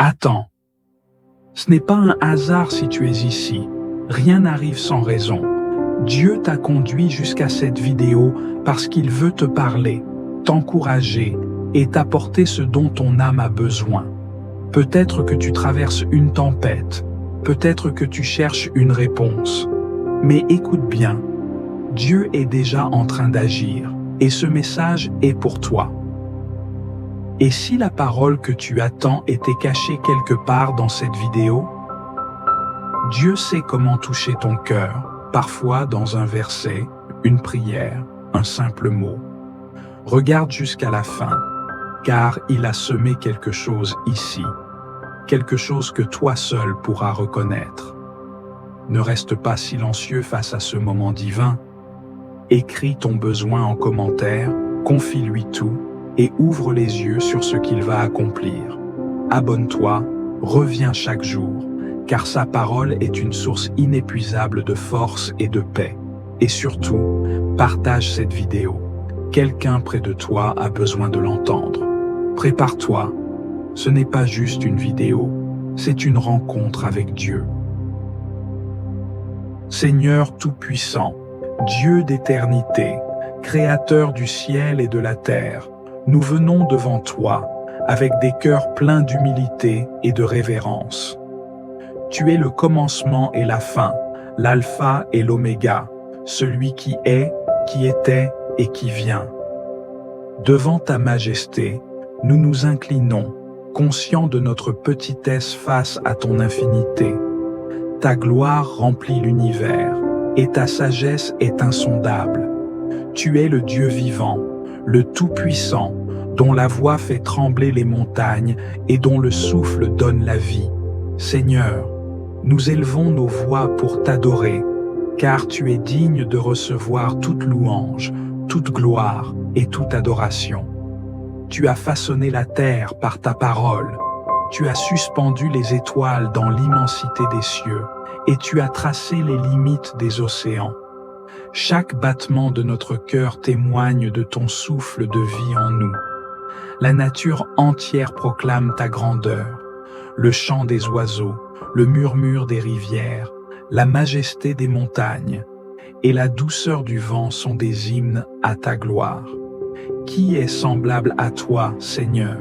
Attends. Ce n'est pas un hasard si tu es ici. Rien n'arrive sans raison. Dieu t'a conduit jusqu'à cette vidéo parce qu'il veut te parler, t'encourager et t'apporter ce dont ton âme a besoin. Peut-être que tu traverses une tempête, peut-être que tu cherches une réponse. Mais écoute bien, Dieu est déjà en train d'agir et ce message est pour toi. Et si la parole que tu attends était cachée quelque part dans cette vidéo? Dieu sait comment toucher ton cœur, parfois dans un verset, une prière, un simple mot. Regarde jusqu'à la fin, car il a semé quelque chose ici, quelque chose que toi seul pourras reconnaître. Ne reste pas silencieux face à ce moment divin. Écris ton besoin en commentaire, confie-lui tout et ouvre les yeux sur ce qu'il va accomplir. Abonne-toi, reviens chaque jour, car sa parole est une source inépuisable de force et de paix. Et surtout, partage cette vidéo. Quelqu'un près de toi a besoin de l'entendre. Prépare-toi. Ce n'est pas juste une vidéo, c'est une rencontre avec Dieu. Seigneur Tout-Puissant, Dieu d'éternité, Créateur du ciel et de la terre, nous venons devant toi avec des cœurs pleins d'humilité et de révérence. Tu es le commencement et la fin, l'alpha et l'oméga, celui qui est, qui était et qui vient. Devant ta majesté, nous nous inclinons, conscients de notre petitesse face à ton infinité. Ta gloire remplit l'univers, et ta sagesse est insondable. Tu es le Dieu vivant, le Tout-Puissant, dont la voix fait trembler les montagnes et dont le souffle donne la vie. Seigneur, nous élevons nos voix pour t'adorer, car tu es digne de recevoir toute louange, toute gloire et toute adoration. Tu as façonné la terre par ta parole, tu as suspendu les étoiles dans l'immensité des cieux, et tu as tracé les limites des océans. Chaque battement de notre cœur témoigne de ton souffle de vie en nous. La nature entière proclame ta grandeur, le chant des oiseaux, le murmure des rivières, la majesté des montagnes et la douceur du vent sont des hymnes à ta gloire. Qui est semblable à toi, Seigneur?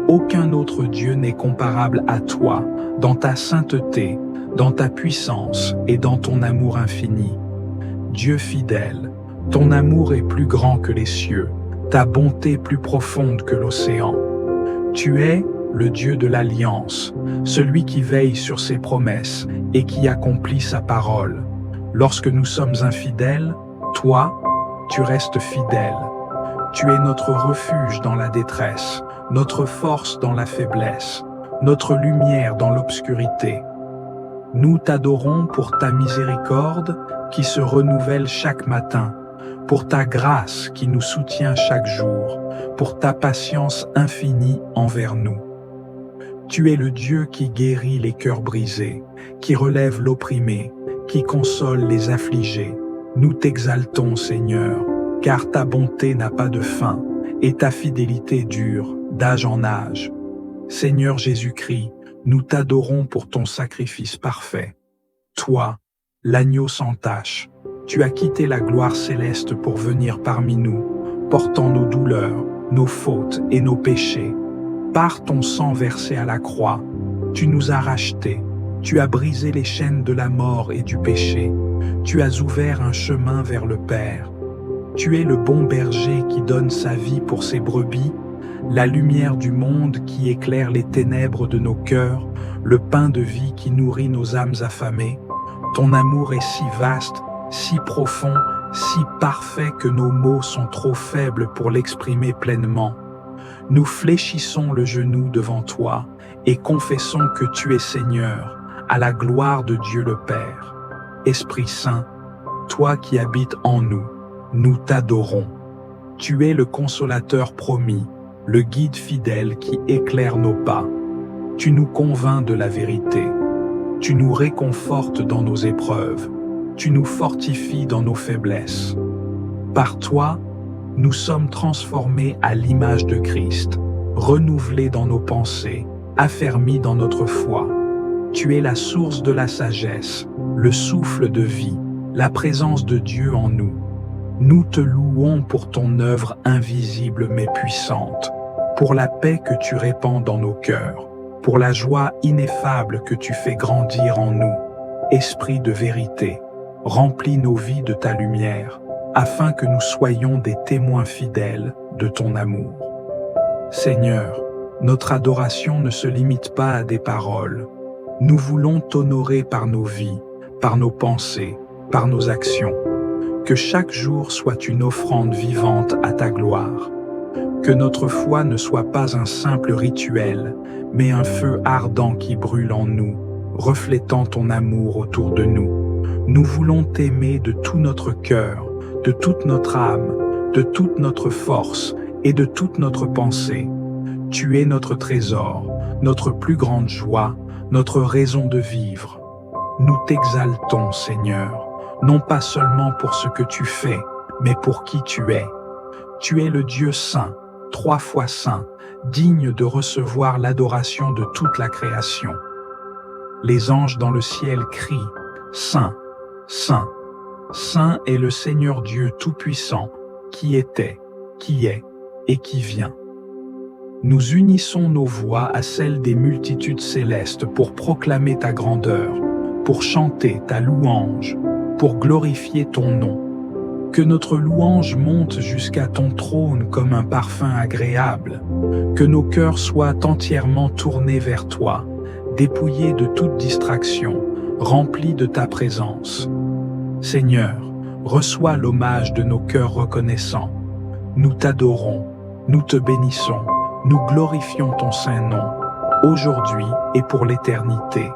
Aucun autre Dieu n'est comparable à toi dans ta sainteté, dans ta puissance et dans ton amour infini. Dieu fidèle, ton amour est plus grand que les cieux, ta bonté plus profonde que l'océan. Tu es le Dieu de l'alliance, celui qui veille sur ses promesses et qui accomplit sa parole. Lorsque nous sommes infidèles, toi, tu restes fidèle. Tu es notre refuge dans la détresse, notre force dans la faiblesse, notre lumière dans l'obscurité. Nous t'adorons pour ta miséricorde qui se renouvelle chaque matin, pour ta grâce qui nous soutient chaque jour, pour ta patience infinie envers nous. Tu es le Dieu qui guérit les cœurs brisés, qui relève l'opprimé, qui console les affligés. Nous t'exaltons, Seigneur, car ta bonté n'a pas de fin et ta fidélité dure d'âge en âge. Seigneur Jésus-Christ, nous t'adorons pour ton sacrifice parfait. Toi, l'agneau sans tache, tu as quitté la gloire céleste pour venir parmi nous, portant nos douleurs, nos fautes et nos péchés. Par ton sang versé à la croix, tu nous as rachetés, tu as brisé les chaînes de la mort et du péché, tu as ouvert un chemin vers le Père. Tu es le bon berger qui donne sa vie pour ses brebis, la lumière du monde qui éclaire les ténèbres de nos cœurs, le pain de vie qui nourrit nos âmes affamées. Ton amour est si vaste, si profond, si parfait que nos mots sont trop faibles pour l'exprimer pleinement. Nous fléchissons le genou devant toi et confessons que tu es Seigneur, à la gloire de Dieu le Père. Esprit Saint, toi qui habites en nous, nous t'adorons. Tu es le consolateur promis, le guide fidèle qui éclaire nos pas. Tu nous convaincs de la vérité. Tu nous réconfortes dans nos épreuves. Tu nous fortifies dans nos faiblesses. Par toi, nous sommes transformés à l'image de Christ, renouvelés dans nos pensées, affermis dans notre foi. Tu es la source de la sagesse, le souffle de vie, la présence de Dieu en nous. Nous te louons pour ton œuvre invisible mais puissante, pour la paix que tu répands dans nos cœurs, pour la joie ineffable que tu fais grandir en nous. Esprit de vérité, remplis nos vies de ta lumière, afin que nous soyons des témoins fidèles de ton amour. Seigneur, notre adoration ne se limite pas à des paroles. Nous voulons t'honorer par nos vies, par nos pensées, par nos actions. Que chaque jour soit une offrande vivante à ta gloire. Que notre foi ne soit pas un simple rituel, mais un feu ardent qui brûle en nous, reflétant ton amour autour de nous. Nous voulons t'aimer de tout notre cœur, de toute notre âme, de toute notre force et de toute notre pensée. Tu es notre trésor, notre plus grande joie, notre raison de vivre. Nous t'exaltons, Seigneur, non pas seulement pour ce que tu fais, mais pour qui tu es. Tu es le Dieu saint, 3 fois saint, digne de recevoir l'adoration de toute la création. Les anges dans le ciel crient « Saint, Saint, Saint est le Seigneur Dieu Tout-Puissant, qui était, qui est et qui vient. » Nous unissons nos voix à celles des multitudes célestes pour proclamer ta grandeur, pour chanter ta louange, pour glorifier ton nom. Que notre louange monte jusqu'à ton trône comme un parfum agréable, que nos cœurs soient entièrement tournés vers toi, dépouillés de toute distraction, remplis de ta présence. Seigneur, reçois l'hommage de nos cœurs reconnaissants. Nous t'adorons, nous te bénissons, nous glorifions ton saint nom, aujourd'hui et pour l'éternité.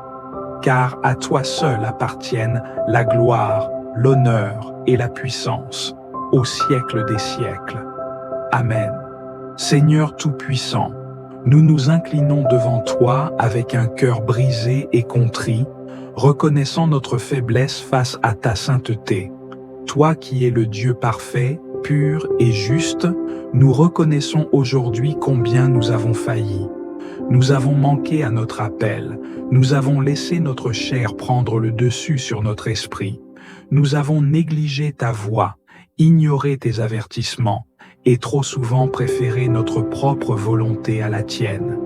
Car à toi seul appartiennent la gloire, l'honneur et la puissance, au siècle des siècles. Amen. Seigneur Tout-Puissant, nous nous inclinons devant toi avec un cœur brisé et contrit, reconnaissant notre faiblesse face à ta sainteté. Toi qui es le Dieu parfait, pur et juste, nous reconnaissons aujourd'hui combien nous avons failli. Nous avons manqué à notre appel, nous avons laissé notre chair prendre le dessus sur notre esprit. Nous avons négligé ta voix, ignoré tes avertissements et trop souvent préféré notre propre volonté à la tienne.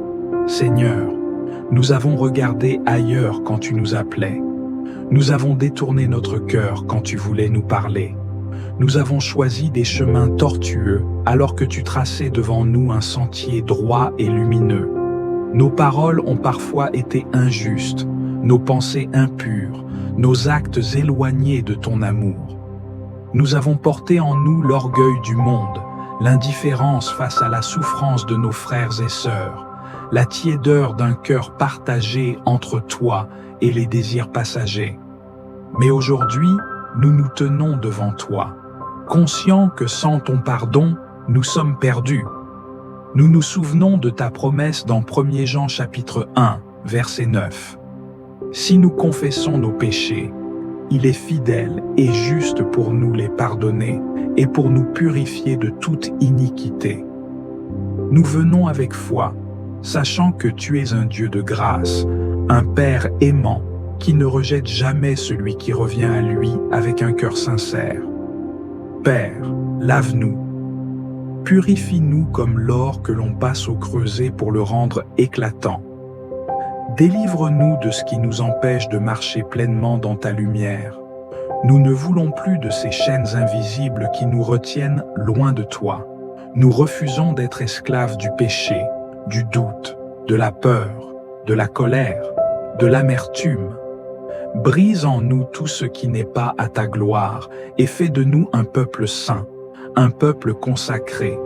Seigneur, nous avons regardé ailleurs quand tu nous appelais. Nous avons détourné notre cœur quand tu voulais nous parler. Nous avons choisi des chemins tortueux alors que tu traçais devant nous un sentier droit et lumineux. Nos paroles ont parfois été injustes, nos pensées impures, nos actes éloignés de ton amour. Nous avons porté en nous l'orgueil du monde, l'indifférence face à la souffrance de nos frères et sœurs, la tiédeur d'un cœur partagé entre toi et les désirs passagers. Mais aujourd'hui, nous nous tenons devant toi, conscients que sans ton pardon, nous sommes perdus. Nous nous souvenons de ta promesse dans 1 Jean chapitre 1, verset 9. Si nous confessons nos péchés, il est fidèle et juste pour nous les pardonner et pour nous purifier de toute iniquité. Nous venons avec foi, sachant que tu es un Dieu de grâce, un Père aimant qui ne rejette jamais celui qui revient à lui avec un cœur sincère. Père, lave-nous. Purifie-nous comme l'or que l'on passe au creuset pour le rendre éclatant. Délivre-nous de ce qui nous empêche de marcher pleinement dans ta lumière. Nous ne voulons plus de ces chaînes invisibles qui nous retiennent loin de toi. Nous refusons d'être esclaves du péché, du doute, de la peur, de la colère, de l'amertume. Brise en nous tout ce qui n'est pas à ta gloire et fais de nous un peuple saint, un peuple consacré,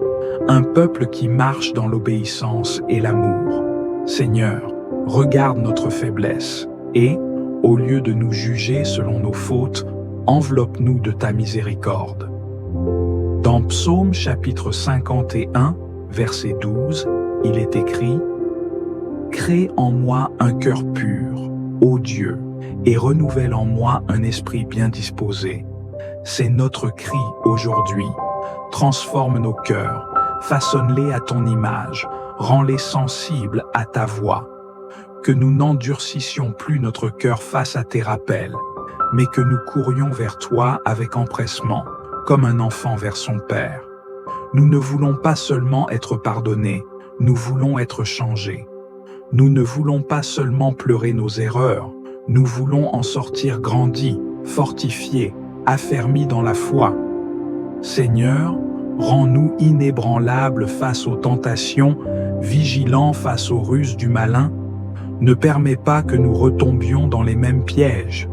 un peuple qui marche dans l'obéissance et l'amour. Seigneur, regarde notre faiblesse et, au lieu de nous juger selon nos fautes, enveloppe-nous de ta miséricorde. Dans Psaume chapitre 51, verset 12, il est écrit « Crée en moi un cœur pur, ô Dieu, et renouvelle en moi un esprit bien disposé. » C'est notre cri aujourd'hui. Transforme nos cœurs, façonne-les à ton image, rends-les sensibles à ta voix. que nous n'endurcissions plus notre cœur face à tes rappels, mais que nous courions vers toi avec empressement, comme un enfant vers son père. Nous ne voulons pas seulement être pardonnés, nous voulons être changés. Nous ne voulons pas seulement pleurer nos erreurs, nous voulons en sortir grandis, fortifiés, affermis dans la foi. Seigneur, rends-nous inébranlables face aux tentations, vigilants face aux ruses du malin. Ne permets pas que nous retombions dans les mêmes pièges.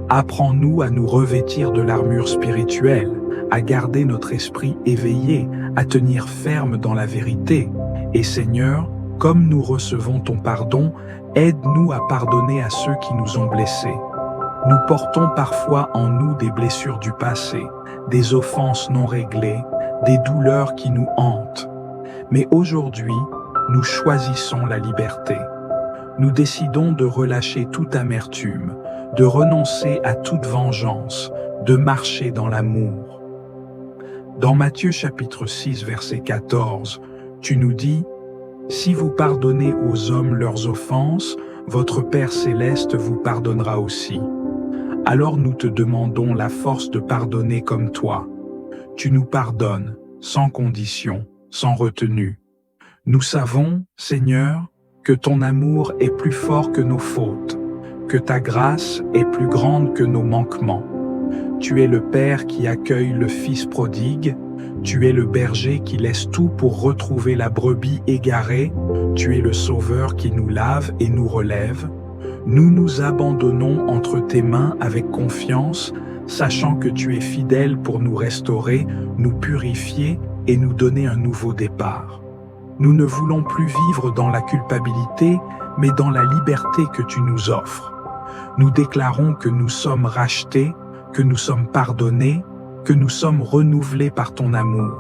Apprends-nous à nous revêtir de l'armure spirituelle, à garder notre esprit éveillé, à tenir ferme dans la vérité. Et Seigneur, comme nous recevons ton pardon, aide-nous à pardonner à ceux qui nous ont blessés. Nous portons parfois en nous des blessures du passé, des offenses non réglées, des douleurs qui nous hantent. Mais aujourd'hui, nous choisissons la liberté. Nous décidons de relâcher toute amertume, de renoncer à toute vengeance, de marcher dans l'amour. Dans Matthieu chapitre 6, verset 14, tu nous dis « Si vous pardonnez aux hommes leurs offenses, votre Père céleste vous pardonnera aussi. » Alors nous te demandons la force de pardonner comme toi. Tu nous pardonnes, sans condition, sans retenue. Nous savons, Seigneur, que ton amour est plus fort que nos fautes, que ta grâce est plus grande que nos manquements. Tu es le Père qui accueille le Fils prodigue, tu es le berger qui laisse tout pour retrouver la brebis égarée, tu es le Sauveur qui nous lave et nous relève. Nous nous abandonnons entre tes mains avec confiance, sachant que tu es fidèle pour nous restaurer, nous purifier et nous donner un nouveau départ. Nous ne voulons plus vivre dans la culpabilité, mais dans la liberté que tu nous offres. Nous déclarons que nous sommes rachetés, que nous sommes pardonnés, que nous sommes renouvelés par ton amour.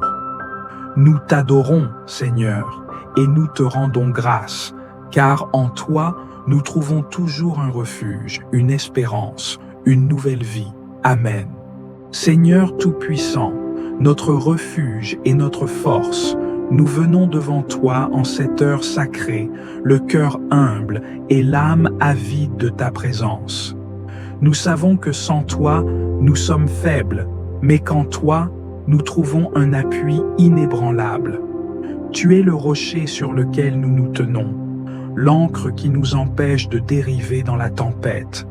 Nous t'adorons, Seigneur, et nous te rendons grâce, car en toi, nous trouvons toujours un refuge, une espérance, une nouvelle vie. Amen. Seigneur Tout-Puissant, notre refuge et notre force, nous venons devant toi en cette heure sacrée, le cœur humble et l'âme avide de ta présence. Nous savons que sans toi, nous sommes faibles, mais qu'en toi, nous trouvons un appui inébranlable. Tu es le rocher sur lequel nous nous tenons, l'ancre qui nous empêche de dériver dans la tempête.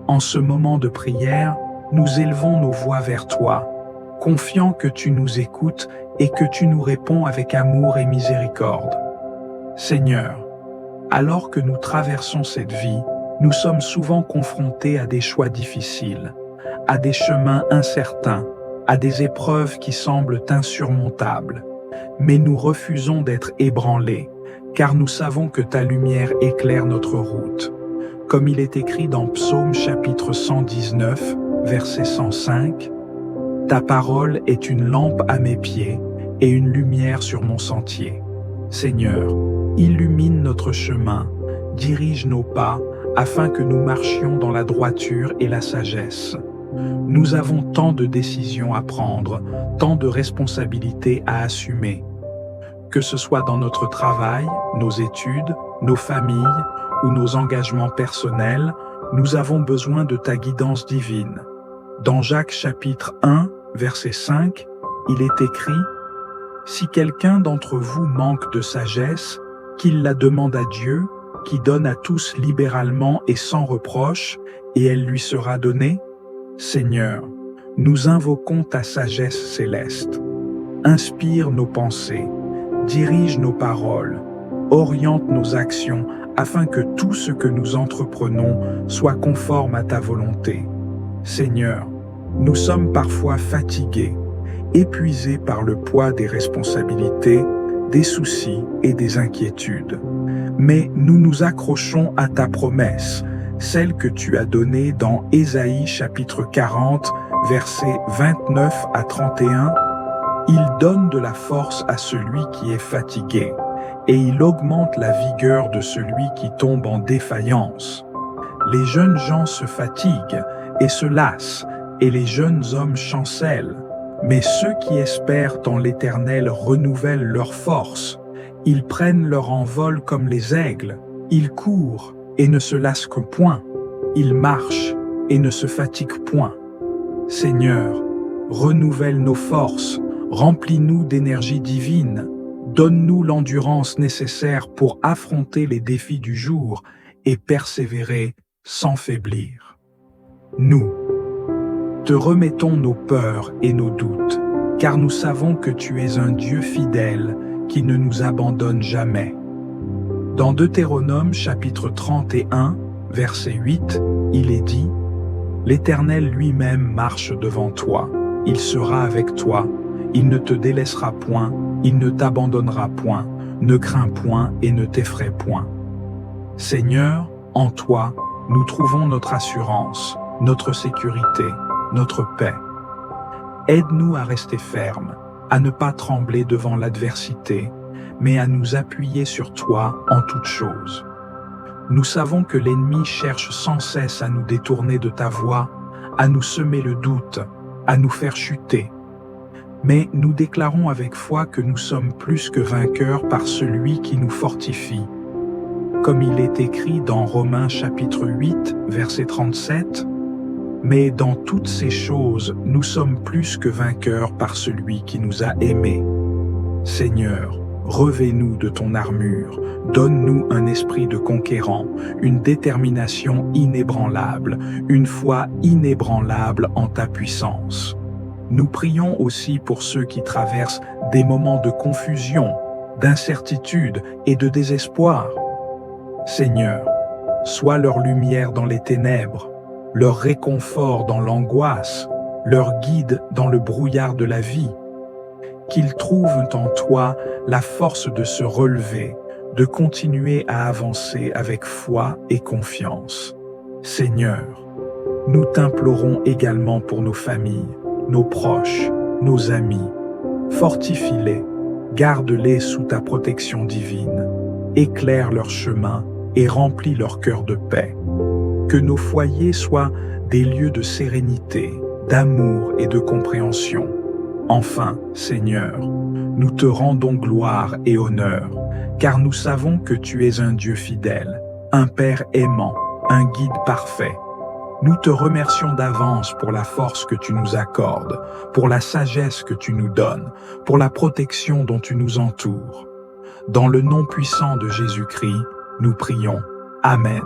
En ce moment de prière, nous élevons nos voix vers toi, confiants que tu nous écoutes et que tu nous réponds avec amour et miséricorde. Seigneur, alors que nous traversons cette vie, nous sommes souvent confrontés à des choix difficiles, à des chemins incertains, à des épreuves qui semblent insurmontables. Mais nous refusons d'être ébranlés, car nous savons que ta lumière éclaire notre route. Comme il est écrit dans Psaume chapitre 119, verset 105, « Ta parole est une lampe à mes pieds et une lumière sur mon sentier. Seigneur, illumine notre chemin, dirige nos pas, afin que nous marchions dans la droiture et la sagesse. Nous avons tant de décisions à prendre, tant de responsabilités à assumer. Que ce soit dans notre travail, nos études, nos familles ou nos engagements personnels, nous avons besoin de ta guidance divine. Dans Jacques chapitre 1, verset 5, il est écrit « Si quelqu'un d'entre vous manque de sagesse, qu'il la demande à Dieu, qui donne à tous libéralement et sans reproche, et elle lui sera donnée. Seigneur, nous invoquons ta sagesse céleste. Inspire nos pensées, dirige nos paroles, oriente nos actions afin que tout ce que nous entreprenons soit conforme à ta volonté. Seigneur, nous sommes parfois fatigués, épuisés par le poids des responsabilités, des soucis et des inquiétudes. Mais nous nous accrochons à ta promesse, celle que tu as donnée dans Ésaïe chapitre 40, versets 29 à 31. Il donne de la force à celui qui est fatigué, et il augmente la vigueur de celui qui tombe en défaillance. Les jeunes gens se fatiguent et se lassent, et les jeunes hommes chancellent. Mais ceux qui espèrent en l'Éternel renouvellent leur force. Ils prennent leur envol comme les aigles. Ils courent et ne se lasse que point. Il marche et ne se fatigue point. Seigneur, renouvelle nos forces, remplis-nous d'énergie divine, donne-nous l'endurance nécessaire pour affronter les défis du jour et persévérer sans faiblir. Nous te remettons nos peurs et nos doutes, car nous savons que tu es un Dieu fidèle qui ne nous abandonne jamais. Dans Deutéronome chapitre 31, verset 8, il est dit « L'Éternel lui-même marche devant toi, il sera avec toi, il ne te délaissera point, il ne t'abandonnera point, ne crains point et ne t'effraie point. » Seigneur, en toi, nous trouvons notre assurance, notre sécurité, notre paix. Aide-nous à rester fermes, à ne pas trembler devant l'adversité, mais à nous appuyer sur toi en toutes choses. Nous savons que l'ennemi cherche sans cesse à nous détourner de ta voie, à nous semer le doute, à nous faire chuter. Mais nous déclarons avec foi que nous sommes plus que vainqueurs par celui qui nous fortifie. Comme il est écrit dans Romains chapitre 8, verset 37, « Mais dans toutes ces choses, nous sommes plus que vainqueurs par celui qui nous a aimés. » Seigneur, revêt-nous de ton armure, donne-nous un esprit de conquérant, une détermination inébranlable, une foi inébranlable en ta puissance. Nous prions aussi pour ceux qui traversent des moments de confusion, d'incertitude et de désespoir. Seigneur, sois leur lumière dans les ténèbres, leur réconfort dans l'angoisse, leur guide dans le brouillard de la vie. Qu'ils trouvent en toi la force de se relever, de continuer à avancer avec foi et confiance. Seigneur, nous t'implorons également pour nos familles, nos proches, nos amis. Fortifie-les, garde-les sous ta protection divine, éclaire leur chemin et remplis leur cœur de paix. Que nos foyers soient des lieux de sérénité, d'amour et de compréhension. Enfin, Seigneur, nous te rendons gloire et honneur, car nous savons que tu es un Dieu fidèle, un Père aimant, un guide parfait. Nous te remercions d'avance pour la force que tu nous accordes, pour la sagesse que tu nous donnes, pour la protection dont tu nous entoures. Dans le nom puissant de Jésus-Christ, nous prions. Amen.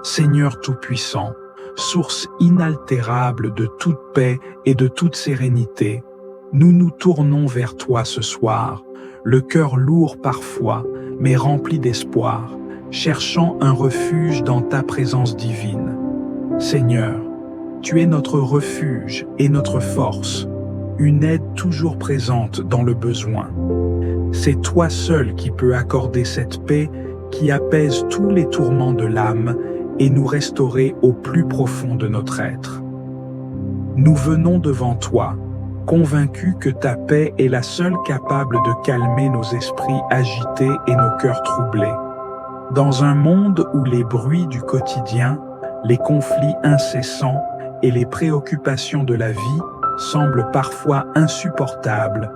Seigneur Tout-Puissant, source inaltérable de toute paix et de toute sérénité, nous nous tournons vers toi ce soir, le cœur lourd parfois, mais rempli d'espoir, cherchant un refuge dans ta présence divine. Seigneur, tu es notre refuge et notre force, une aide toujours présente dans le besoin. C'est toi seul qui peux accorder cette paix qui apaise tous les tourments de l'âme et nous restaurer au plus profond de notre être. Nous venons devant toi, convaincus que ta paix est la seule capable de calmer nos esprits agités et nos cœurs troublés. Dans un monde où les bruits du quotidien, les conflits incessants et les préoccupations de la vie semblent parfois insupportables,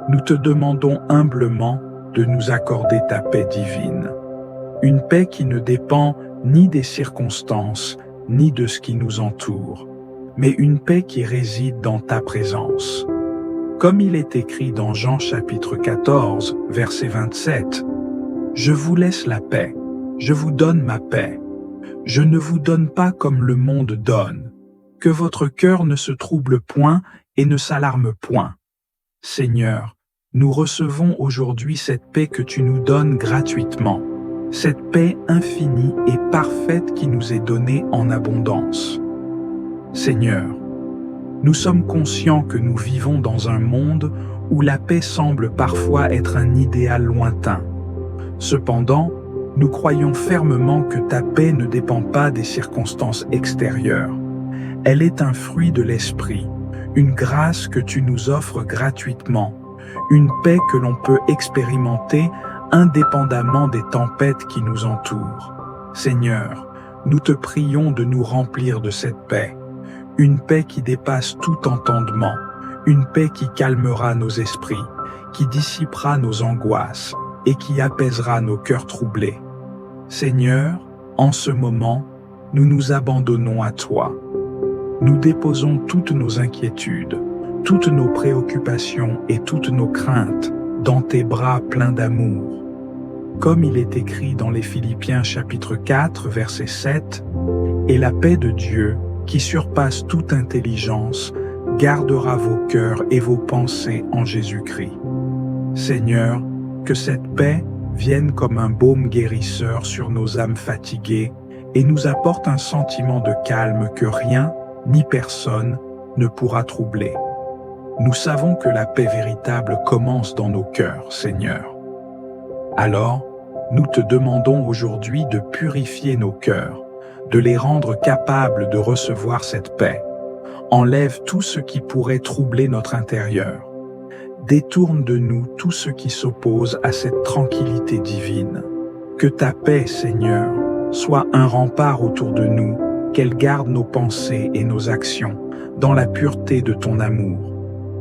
nous te demandons humblement de nous accorder ta paix divine. Une paix qui ne dépend ni des circonstances, ni de ce qui nous entoure, mais une paix qui réside dans ta présence. Comme il est écrit dans Jean chapitre 14, verset 27, « Je vous laisse la paix, je vous donne ma paix. Je ne vous donne pas comme le monde donne. Que votre cœur ne se trouble point et ne s'alarme point. » Seigneur, nous recevons aujourd'hui cette paix que tu nous donnes gratuitement, cette paix infinie et parfaite qui nous est donnée en abondance. Seigneur, nous sommes conscients que nous vivons dans un monde où la paix semble parfois être un idéal lointain. Cependant, nous croyons fermement que ta paix ne dépend pas des circonstances extérieures. Elle est un fruit de l'esprit, une grâce que tu nous offres gratuitement, une paix que l'on peut expérimenter indépendamment des tempêtes qui nous entourent. Seigneur, nous te prions de nous remplir de cette paix, une paix qui dépasse tout entendement, une paix qui calmera nos esprits, qui dissipera nos angoisses et qui apaisera nos cœurs troublés. Seigneur, En ce moment, nous nous abandonnons à toi. Nous déposons toutes nos inquiétudes, toutes nos préoccupations et toutes nos craintes dans tes bras pleins d'amour. Comme il est écrit dans les Philippiens chapitre 4, verset 7, « Et la paix de Dieu, qui surpasse toute intelligence, gardera vos cœurs et vos pensées en Jésus-Christ. » Seigneur, que cette paix vienne comme un baume guérisseur sur nos âmes fatiguées et nous apporte un sentiment de calme que rien ni personne ne pourra troubler. Nous savons que la paix véritable commence dans nos cœurs, Seigneur. Alors, nous te demandons aujourd'hui de purifier nos cœurs, de les rendre capables de recevoir cette paix. Enlève tout ce qui pourrait troubler notre intérieur. Détourne de nous tout ce qui s'oppose à cette tranquillité divine. Que ta paix, Seigneur, soit un rempart autour de nous, qu'elle garde nos pensées et nos actions dans la pureté de ton amour.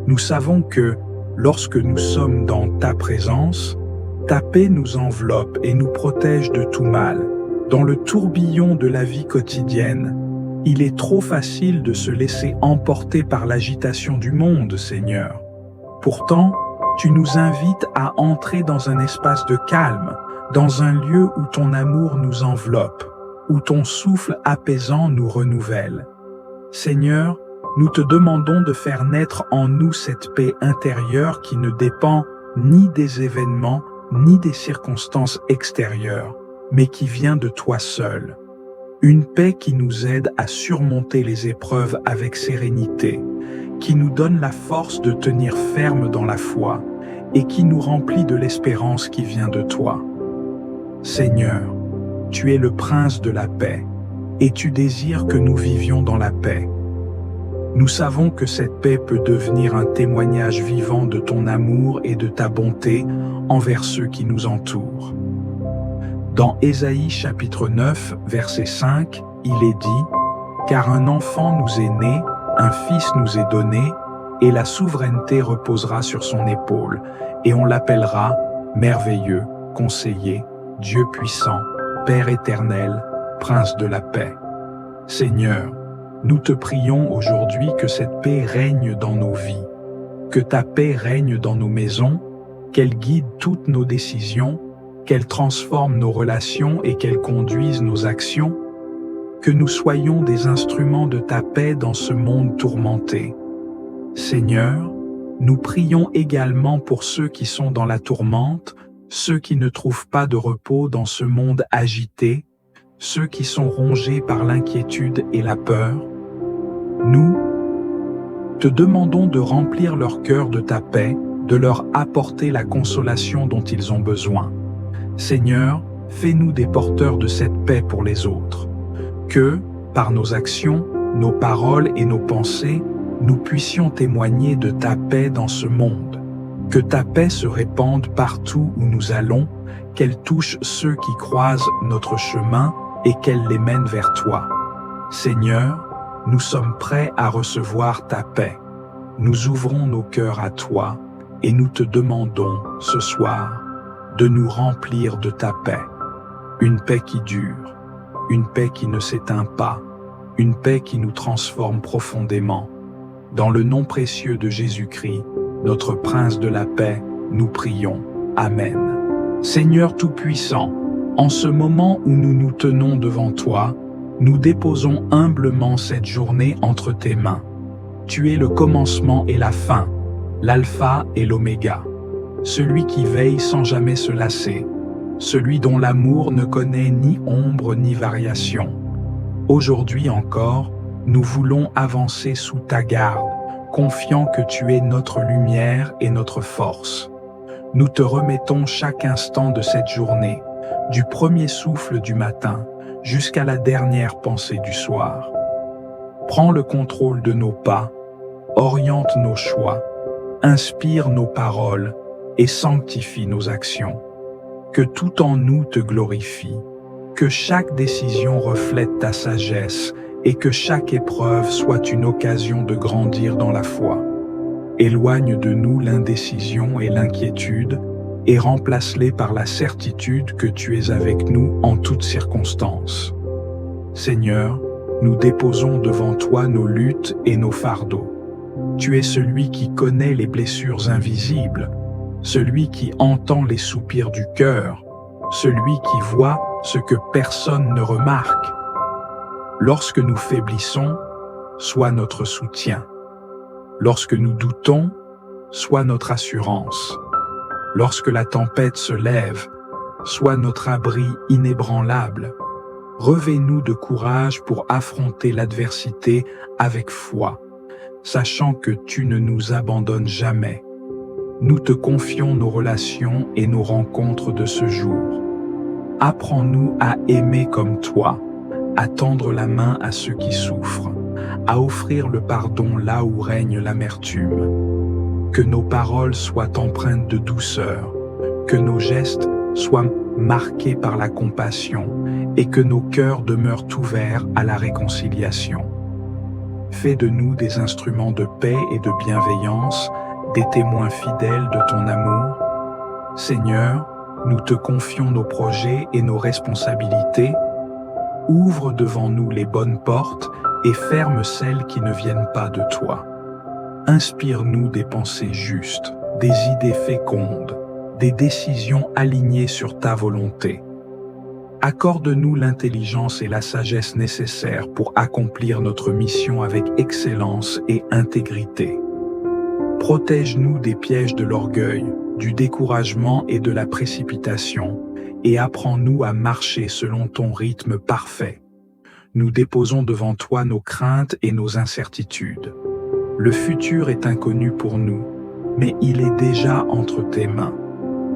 Nous savons que, lorsque nous sommes dans ta présence, ta paix nous enveloppe et nous protège de tout mal. Dans le tourbillon de la vie quotidienne, il est trop facile de se laisser emporter par l'agitation du monde, Seigneur. Pourtant, tu nous invites à entrer dans un espace de calme, dans un lieu où ton amour nous enveloppe, où ton souffle apaisant nous renouvelle. Seigneur, nous te demandons de faire naître en nous cette paix intérieure qui ne dépend ni des événements, ni des circonstances extérieures, mais qui vient de toi seul. Une paix qui nous aide à surmonter les épreuves avec sérénité, qui nous donne la force de tenir ferme dans la foi et qui nous remplit de l'espérance qui vient de toi. Seigneur, tu es le prince de la paix et tu désires que nous vivions dans la paix. Nous savons que cette paix peut devenir un témoignage vivant de ton amour et de ta bonté envers ceux qui nous entourent. Dans Ésaïe chapitre 9, verset 5, il est dit « Car un enfant nous est né, un fils nous est donné, et la souveraineté reposera sur son épaule, et on l'appellera merveilleux, conseiller, Dieu puissant, Père éternel, Prince de la paix. » Seigneur, nous te prions aujourd'hui que cette paix règne dans nos vies, que ta paix règne dans nos maisons, qu'elle guide toutes nos décisions, qu'elle transforme nos relations et qu'elle conduise nos actions, que nous soyons des instruments de ta paix dans ce monde tourmenté. Seigneur, nous prions également pour ceux qui sont dans la tourmente, ceux qui ne trouvent pas de repos dans ce monde agité, ceux qui sont rongés par l'inquiétude et la peur. Nous te demandons de remplir leur cœur de ta paix, de leur apporter la consolation dont ils ont besoin. Seigneur, fais-nous des porteurs de cette paix pour les autres. Que, par nos actions, nos paroles et nos pensées, nous puissions témoigner de ta paix dans ce monde. Que ta paix se répande partout où nous allons, qu'elle touche ceux qui croisent notre chemin et qu'elle les mène vers toi. Seigneur, nous sommes prêts à recevoir ta paix. Nous ouvrons nos cœurs à toi et nous te demandons ce soir de nous remplir de ta paix. Une paix qui dure, une paix qui ne s'éteint pas, une paix qui nous transforme profondément. Dans le nom précieux de Jésus-Christ, notre Prince de la paix, nous prions. Amen. Seigneur Tout-Puissant, en ce moment où nous nous tenons devant toi, nous déposons humblement cette journée entre tes mains. Tu es le commencement et la fin, l'alpha et l'oméga, celui qui veille sans jamais se lasser, celui dont l'amour ne connaît ni ombre ni variation. Aujourd'hui encore, nous voulons avancer sous ta garde, confiant que tu es notre lumière et notre force. Nous te remettons chaque instant de cette journée, du premier souffle du matin jusqu'à la dernière pensée du soir. Prends le contrôle de nos pas, oriente nos choix, inspire nos paroles et sanctifie nos actions. Que tout en nous te glorifie, que chaque décision reflète ta sagesse et que chaque épreuve soit une occasion de grandir dans la foi. Éloigne de nous l'indécision et l'inquiétude et remplace-les par la certitude que tu es avec nous en toutes circonstances. Seigneur, nous déposons devant toi nos luttes et nos fardeaux. Tu es celui qui connaît les blessures invisibles, celui qui entend les soupirs du cœur, celui qui voit ce que personne ne remarque. Lorsque nous faiblissons, sois notre soutien. Lorsque nous doutons, sois notre assurance. Lorsque la tempête se lève, sois notre abri inébranlable. Revêt-nous de courage pour affronter l'adversité avec foi, sachant que tu ne nous abandonnes jamais. Nous te confions nos relations et nos rencontres de ce jour. Apprends-nous à aimer comme toi, à tendre la main à ceux qui souffrent, à offrir le pardon là où règne l'amertume. Que nos paroles soient empreintes de douceur, que nos gestes soient marqués par la compassion et que nos cœurs demeurent ouverts à la réconciliation. Fais de nous des instruments de paix et de bienveillance, des témoins fidèles de ton amour. Seigneur, nous te confions nos projets et nos responsabilités. Ouvre devant nous les bonnes portes et ferme celles qui ne viennent pas de toi. Inspire-nous des pensées justes, des idées fécondes, des décisions alignées sur ta volonté. Accorde-nous l'intelligence et la sagesse nécessaires pour accomplir notre mission avec excellence et intégrité. Protège-nous des pièges de l'orgueil, du découragement et de la précipitation, et apprends-nous à marcher selon ton rythme parfait. Nous déposons devant toi nos craintes et nos incertitudes. Le futur est inconnu pour nous, mais il est déjà entre tes mains.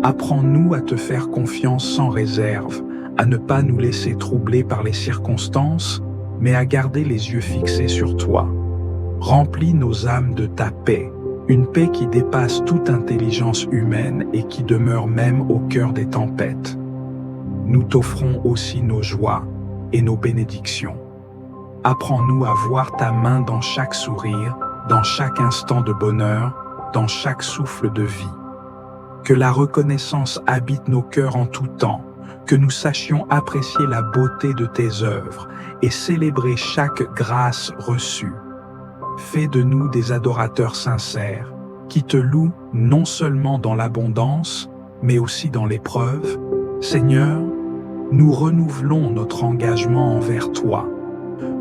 Apprends-nous à te faire confiance sans réserve, à ne pas nous laisser troubler par les circonstances, mais à garder les yeux fixés sur toi. Remplis nos âmes de ta paix, une paix qui dépasse toute intelligence humaine et qui demeure même au cœur des tempêtes. Nous t'offrons aussi nos joies et nos bénédictions. Apprends-nous à voir ta main dans chaque sourire, dans chaque instant de bonheur, dans chaque souffle de vie. Que la reconnaissance habite nos cœurs en tout temps, que nous sachions apprécier la beauté de tes œuvres et célébrer chaque grâce reçue. Fais de nous des adorateurs sincères, qui te louent non seulement dans l'abondance, mais aussi dans l'épreuve. Seigneur, nous renouvelons notre engagement envers toi.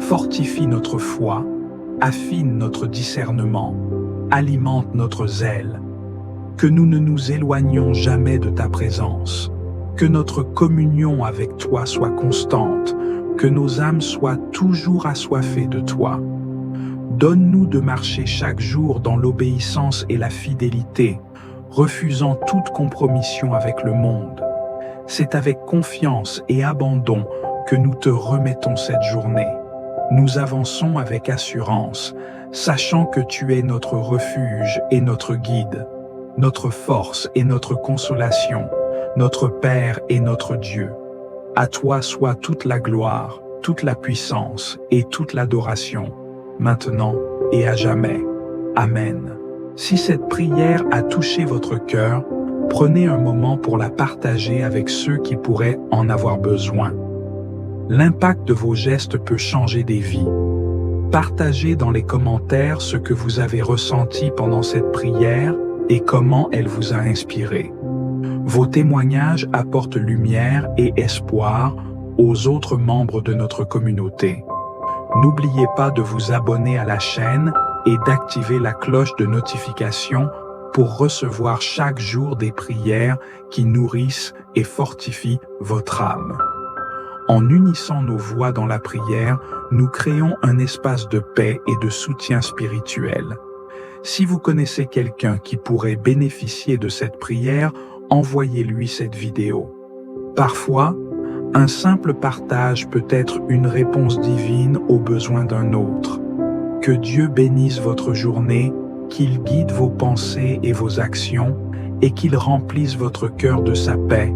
Fortifie notre foi, affine notre discernement, alimente notre zèle. Que nous ne nous éloignions jamais de ta présence. Que notre communion avec toi soit constante, que nos âmes soient toujours assoiffées de toi. Donne-nous de marcher chaque jour dans l'obéissance et la fidélité, refusant toute compromission avec le monde. C'est avec confiance et abandon que nous te remettons cette journée. Nous avançons avec assurance, sachant que tu es notre refuge et notre guide, notre force et notre consolation, notre Père et notre Dieu. À toi soit toute la gloire, toute la puissance et toute l'adoration, maintenant et à jamais. Amen. Si cette prière a touché votre cœur, prenez un moment pour la partager avec ceux qui pourraient en avoir besoin. L'impact de vos gestes peut changer des vies. Partagez dans les commentaires ce que vous avez ressenti pendant cette prière et comment elle vous a inspiré. Vos témoignages apportent lumière et espoir aux autres membres de notre communauté. N'oubliez pas de vous abonner à la chaîne et d'activer la cloche de notification pour recevoir chaque jour des prières qui nourrissent et fortifient votre âme. En unissant nos voix dans la prière, nous créons un espace de paix et de soutien spirituel. Si vous connaissez quelqu'un qui pourrait bénéficier de cette prière, envoyez-lui cette vidéo. Parfois, un simple partage peut être une réponse divine aux besoins d'un autre. Que Dieu bénisse votre journée, qu'il guide vos pensées et vos actions, et qu'il remplisse votre cœur de sa paix,